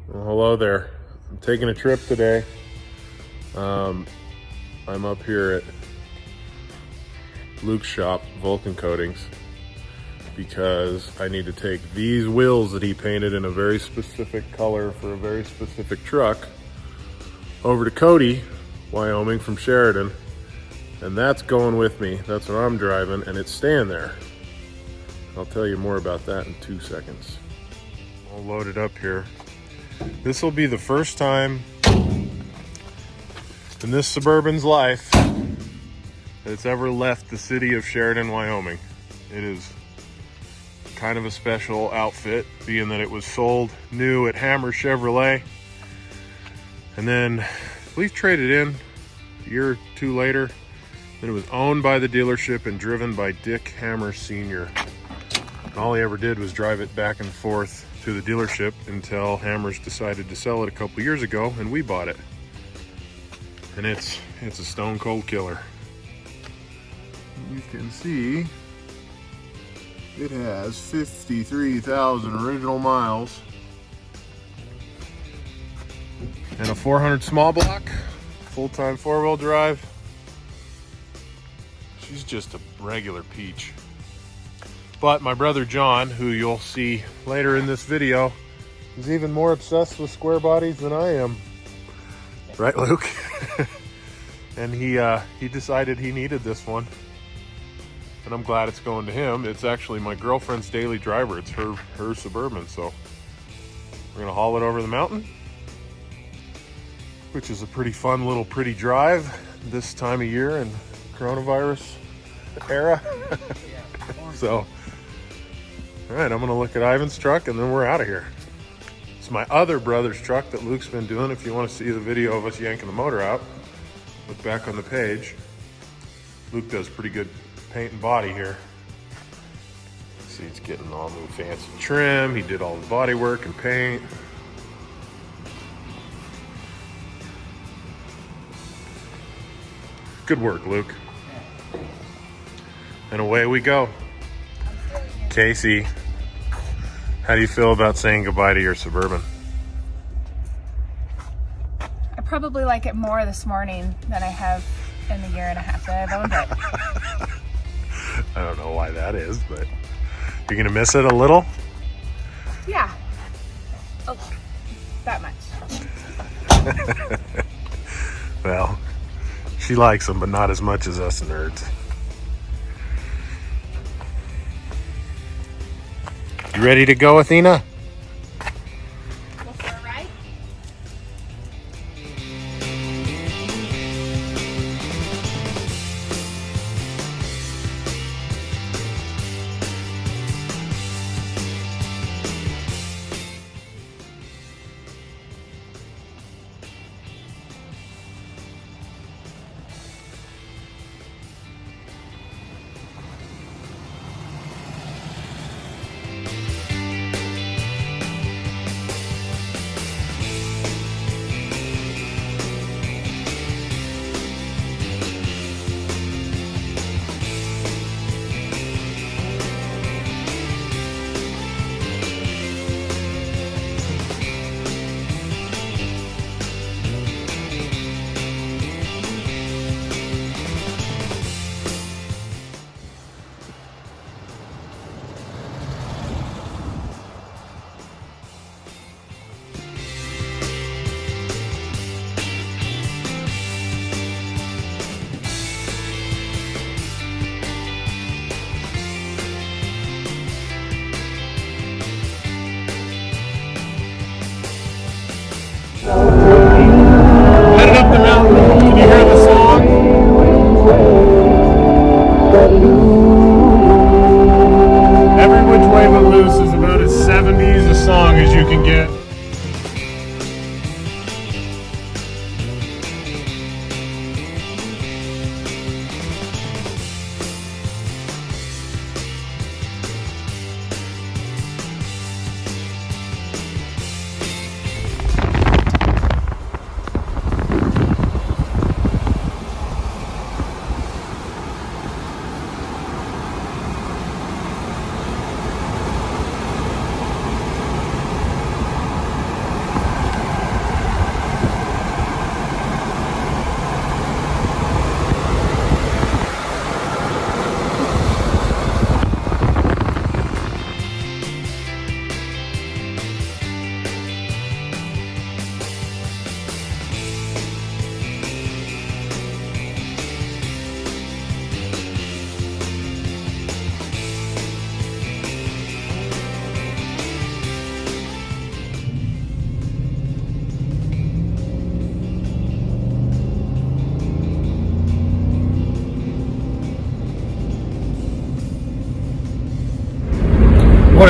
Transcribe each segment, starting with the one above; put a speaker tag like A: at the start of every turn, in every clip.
A: Well, hello there. I'm taking a trip today. I'm up here at Luke's shop, Vulcan Coatings, because I need to take these wheels that he painted in a very specific color for a very specific truck over to Cody, Wyoming from Sheridan, and that's going with me. That's what I'm driving, and it's staying there. I'll tell you more about that in 2 seconds. All loaded up here. This will be the first time in this Suburban's life that it's ever left the city of Sheridan, Wyoming. It is kind of a special outfit, being that it was sold new at Hammer Chevrolet, and then I believe traded in a year or two later. Then it was owned by the dealership and driven by Dick Hammer Sr. And all he ever did was drive it back and forth to the dealership until Hammers decided to sell it a couple years ago, and we bought it. And it's a stone cold killer. You can see it has 53,000 original miles and a 400 small block, full-time four-wheel drive. She's just a regular peach. But my brother John, who you'll see later in this video, is even more obsessed with square bodies than I am. Right, Luke? And he decided he needed this one. And I'm glad it's going to him. It's actually my girlfriend's daily driver. It's her Suburban, so we're gonna haul it over the mountain, which is a pretty fun little pretty drive this time of year in coronavirus era. So, all right, I'm gonna look at Ivan's truck and then we're out of here. It's my other brother's truck that Luke's been doing. If you want to see the video of us yanking the motor out, look back on the page. Luke does pretty good paint and body here. See, it's getting all new fancy trim. He did all the body work and paint. Good work, Luke. And away we go. Casey, how do you feel about saying goodbye to your Suburban?
B: I probably like it more this morning than I have in the year and a half that I've owned it.
A: I don't know why that is, but you're gonna miss it a little?
B: Yeah. Oh, that much.
A: Well, she likes them, but not as much as us nerds. You ready to go, Athena?
B: Go for a ride? Headed up the mountain. Can you hear the song? Every Which Way But Loose is about as 70s a song as you can get.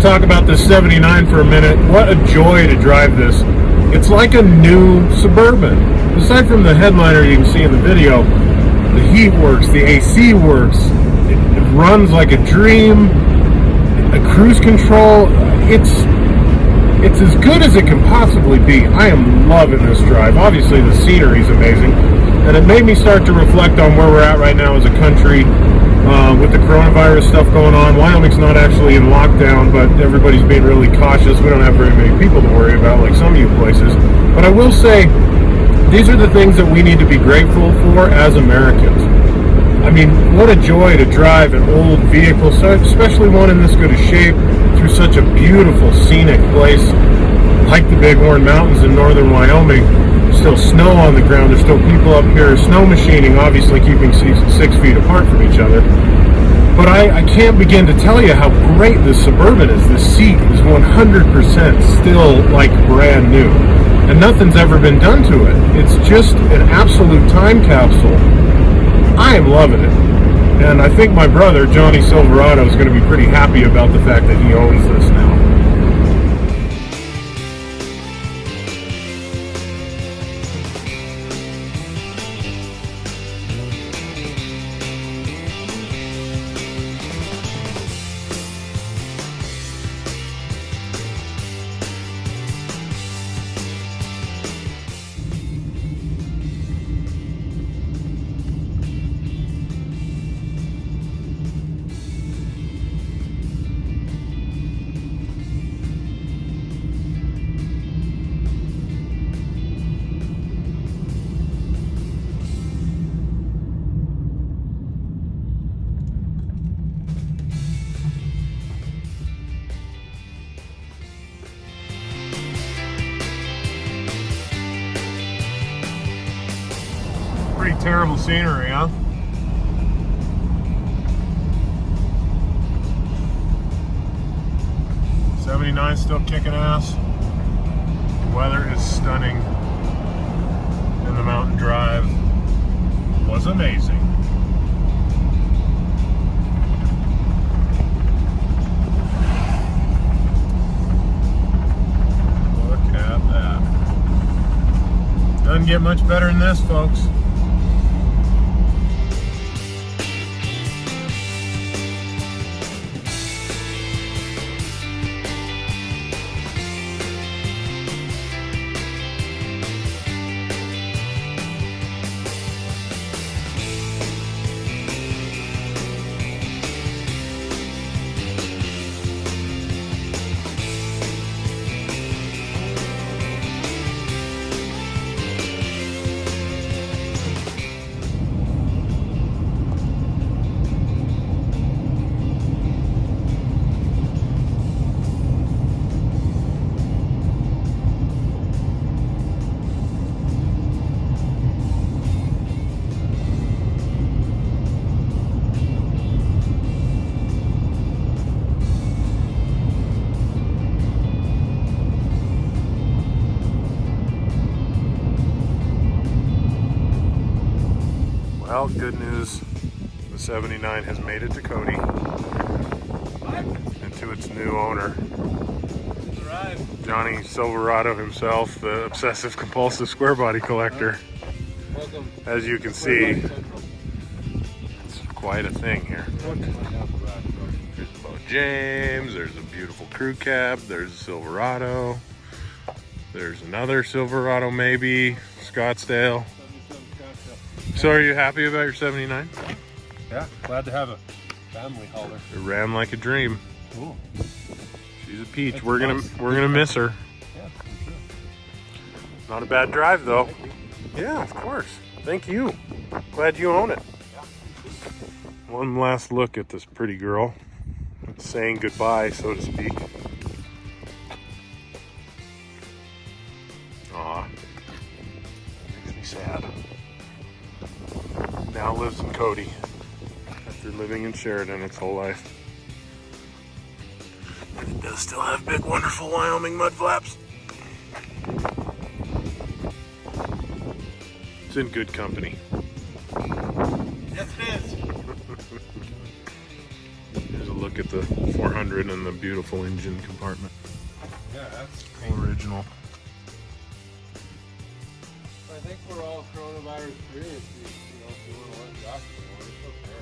A: talk about this 79 for a minute. What a joy to drive this. It's like a new Suburban. Aside from the headliner you can see in the video, the heat works, the AC works, it runs like a dream, a cruise control, it's as good as it can possibly be. I am loving this drive. Obviously the scenery is amazing, and it made me start to reflect on where we're at right now as a country. With the coronavirus stuff going on, Wyoming's not actually in lockdown, but everybody's being really cautious. We don't have very many people to worry about like some of you places. But I will say, these are the things that we need to be grateful for as Americans. I mean, what a joy to drive an old vehicle, especially one in this good a shape, through such a beautiful scenic place like the Bighorn Mountains in northern Wyoming. Still snow on the ground, there's still people up here, snow machining, obviously keeping 6 feet apart from each other. But I can't begin to tell you how great this Suburban is. This seat is 100% still like brand new, and nothing's ever been done to it. It's just an absolute time capsule. I am loving it, and I think my brother Johnny Silverado is going to be pretty happy about the fact that he owns this now. Pretty terrible scenery, huh? '79 still kicking ass. The weather is stunning, and the mountain drive was amazing. Look at that. Doesn't get much better than this, folks. Well, good news, the 79 has made it to Cody and to its new owner, Johnny Silverado himself, the obsessive compulsive square body collector.
C: Welcome.
A: As you can see, it's quite a thing here. There's a Bo James, there's a beautiful crew cab, there's a Silverado, there's another Silverado maybe, Scottsdale. So are you happy about your 79?
C: Yeah, glad to have a family hauler.
A: It ran like a dream.
C: Cool.
A: She's a peach.
C: That's
A: We're
C: nice.
A: gonna miss her.
C: Yeah, for sure.
A: Not a bad drive though.
C: Thank you.
A: Yeah, of course. Thank you. Glad you own it. One last look at this pretty girl. It's saying goodbye, so to speak. Aw. Makes me sad. Now lives in Cody after living in Sheridan its whole life. But it does still have big, wonderful Wyoming mud flaps. It's in good company.
C: Yes, it is.
A: Here's a look look at the 400 and the beautiful engine compartment.
C: Yeah, that's
A: Original.
C: I think we're all coronavirus free. If you want to let Josh go, it's okay.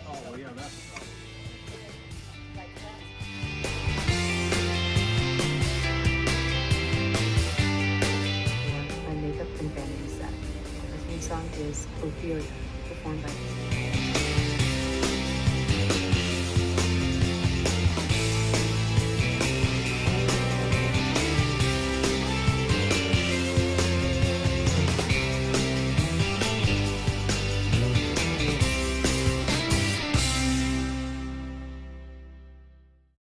C: Oh, well, yeah, that's
D: My makeup and vanity set. The theme song is Ophelia, performed by